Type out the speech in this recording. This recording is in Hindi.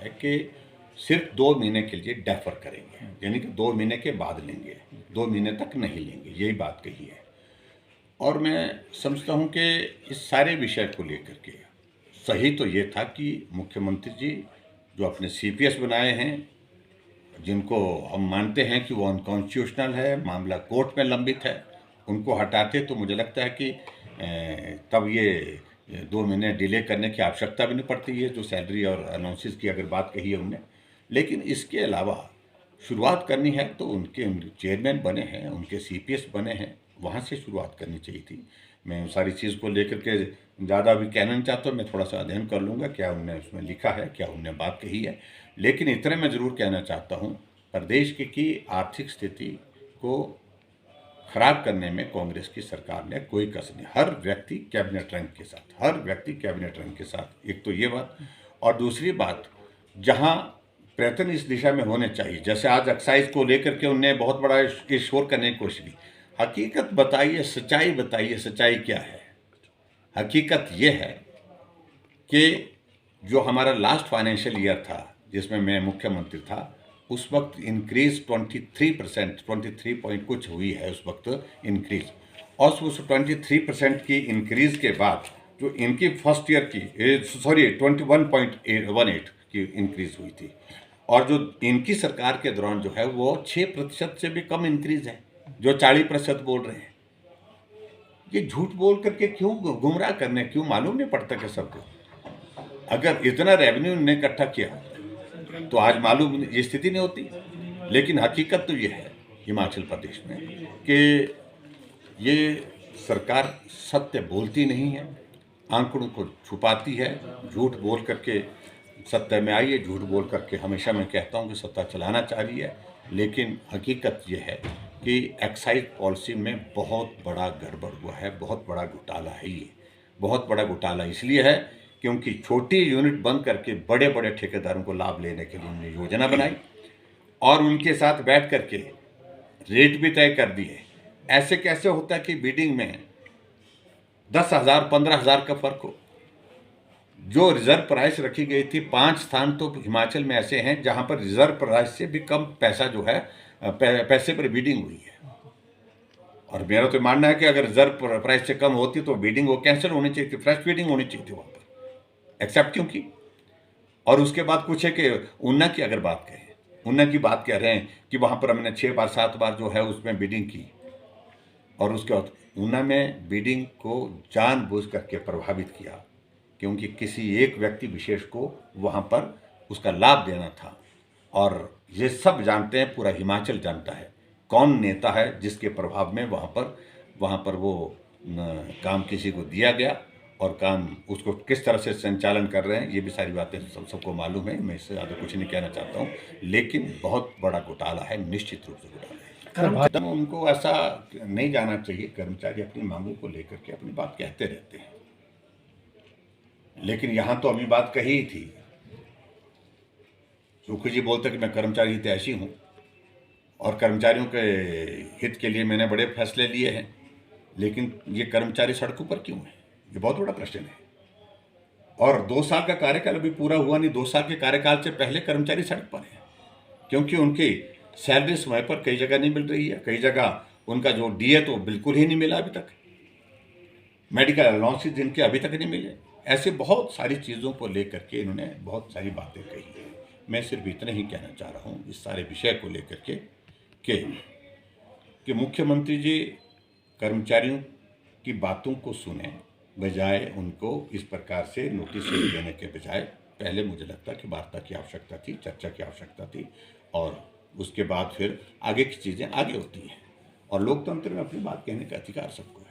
है कि सिर्फ 2 महीने के लिए डेफर करेंगे, यानी कि 2 महीने के बाद लेंगे, 2 महीने तक नहीं लेंगे, यही बात कही है। और मैं समझता हूँ कि इस सारे विषय को लेकर के सही तो ये था कि मुख्यमंत्री जी जो अपने सीपीएस बनाए हैं, जिनको हम मानते हैं कि वो अनकॉन्स्टिट्यूशनल है, मामला कोर्ट में लंबित है, उनको हटाते तो मुझे लगता है कि तब ये 2 महीने डिले करने की आवश्यकता भी नहीं पड़ती है, जो सैलरी और अनाउंसेस की अगर बात कही है उनने। लेकिन इसके अलावा शुरुआत करनी है तो उनके चेयरमैन बने हैं, उनके सीपीएस बने हैं, वहाँ से शुरुआत करनी चाहिए थी। मैं सारी चीज़ को लेकर के ज़्यादा भी कहना नहीं चाहता, मैं थोड़ा सा अध्ययन कर लूँगा क्या उनने उसमें लिखा है, क्या उनने बात कही है। लेकिन इतने मैं ज़रूर कहना चाहता हूँ, प्रदेश की आर्थिक स्थिति को खराब करने में कांग्रेस की सरकार ने कोई कसर नहीं। हर व्यक्ति कैबिनेट रैंक के साथ, हर व्यक्ति कैबिनेट रैंक के साथ, एक तो ये बात। और दूसरी बात, जहाँ प्रयत्न इस दिशा में होने चाहिए, जैसे आज एक्साइज को लेकर के उनने बहुत बड़ा शोर करने की कोशिश की। हकीकत बताइए, सच्चाई बताइए, सच्चाई क्या है? हकीकत ये है कि जो हमारा लास्ट फाइनेंशियल ईयर था जिसमें मैं मुख्यमंत्री था, उस वक्त इंक्रीज 23%, 23 पॉइंट कुछ हुई है उस वक्त इंक्रीज। और उस 23% की इंक्रीज के बाद जो इनकी फर्स्ट ईयर की 21.18 की इंक्रीज हुई थी, और जो इनकी सरकार के दौरान जो है वो 6% से भी कम इंक्रीज है, जो 40% बोल रहे हैं। ये झूठ बोल करके क्यों गुमराह करने, क्यों मालूम नहीं पड़ता कि सबको? अगर इतना रेवेन्यू ने इकट्ठा किया तो आज मालूम ये स्थिति नहीं होती। लेकिन हकीकत तो ये है हिमाचल प्रदेश में कि ये सरकार सत्य बोलती नहीं है, आंकड़ों को छुपाती है, झूठ बोल करके सत्ता में आई है, झूठ बोल करके हमेशा मैं कहता हूँ कि सत्ता चलाना चाह रही है। लेकिन हकीकत ये है कि एक्साइज पॉलिसी में बहुत बड़ा गड़बड़ हुआ है, बहुत बड़ा घोटाला है। ये बहुत बड़ा घोटाला इसलिए है क्योंकि छोटी यूनिट बंद करके बड़े बड़े ठेकेदारों को लाभ लेने के लिए उन्होंने योजना बनाई और उनके साथ बैठ करके रेट भी तय कर दिए। ऐसे कैसे होता है कि बिडिंग में 10,000 15,000 का फर्क हो? जो रिजर्व प्राइस रखी गई थी, 5 स्थान तो हिमाचल में ऐसे हैं जहां पर रिजर्व प्राइस से भी कम पैसा जो है पैसे पर बिडिंग हुई है। और मेरा तो मानना है कि अगर रिजर्व प्राइस से कम होती तो बिडिंग वो कैंसिल होनी चाहिए थी, फ्रेश बिडिंग होनी चाहिए थी वहां पर। एक्सेप्ट क्यों की? और उसके बाद पूछे कि ऊना की अगर बात करें, ऊना की बात कह रहे हैं कि वहां पर हमने 6 बार 7 बार जो है उसमें बिडिंग की, और उसके बाद ऊना में बिडिंग को जानबूझ करके प्रभावित किया क्योंकि किसी एक व्यक्ति विशेष को वहां पर उसका लाभ देना था। और ये सब जानते हैं, पूरा हिमाचल जानता है कौन नेता है जिसके प्रभाव में वहाँ पर वो काम किसी को दिया गया और काम उसको किस तरह से संचालन कर रहे हैं, ये भी सारी बातें सबको मालूम है। मैं इससे ज़्यादा कुछ नहीं कहना चाहता हूँ, लेकिन बहुत बड़ा घोटाला है, निश्चित रूप से घोटाला है। कर्मचारी उनको ऐसा नहीं जाना चाहिए। कर्मचारी अपनी मांगों को लेकर के अपनी बात कहते रहते हैं, लेकिन यहाँ तो अभी बात कही ही थी। सुखी जी बोलते कि मैं कर्मचारी हितैषी हूँ और कर्मचारियों के हित के लिए मैंने बड़े फैसले लिए हैं, लेकिन ये कर्मचारी सड़कों पर क्यों है? ये बहुत बड़ा प्रश्न है। और 2 साल का कार्यकाल अभी पूरा हुआ नहीं, 2 साल के कार्यकाल से पहले कर्मचारी सड़क पर है क्योंकि उनकी सैलरी समय पर कई जगह नहीं मिल रही है, कई जगह उनका जो डीए तो बिल्कुल ही नहीं मिला अभी तक, मेडिकल अलाउंसेस जिनके अभी तक नहीं मिले। ऐसे बहुत सारी चीज़ों को लेकर के इन्होंने बहुत सारी बातें कही हैं। मैं सिर्फ इतना ही कहना चाह रहा हूँ इस सारे विषय को लेकर के कि मुख्यमंत्री जी कर्मचारियों की बातों को सुने, बजाय उनको इस प्रकार से नोटिस देने के बजाय पहले मुझे लगता कि वार्ता की आवश्यकता थी, चर्चा की आवश्यकता थी, और उसके बाद फिर आगे की चीज़ें आगे होती हैं। और लोकतंत्र में अपनी बात कहने का अधिकार सबको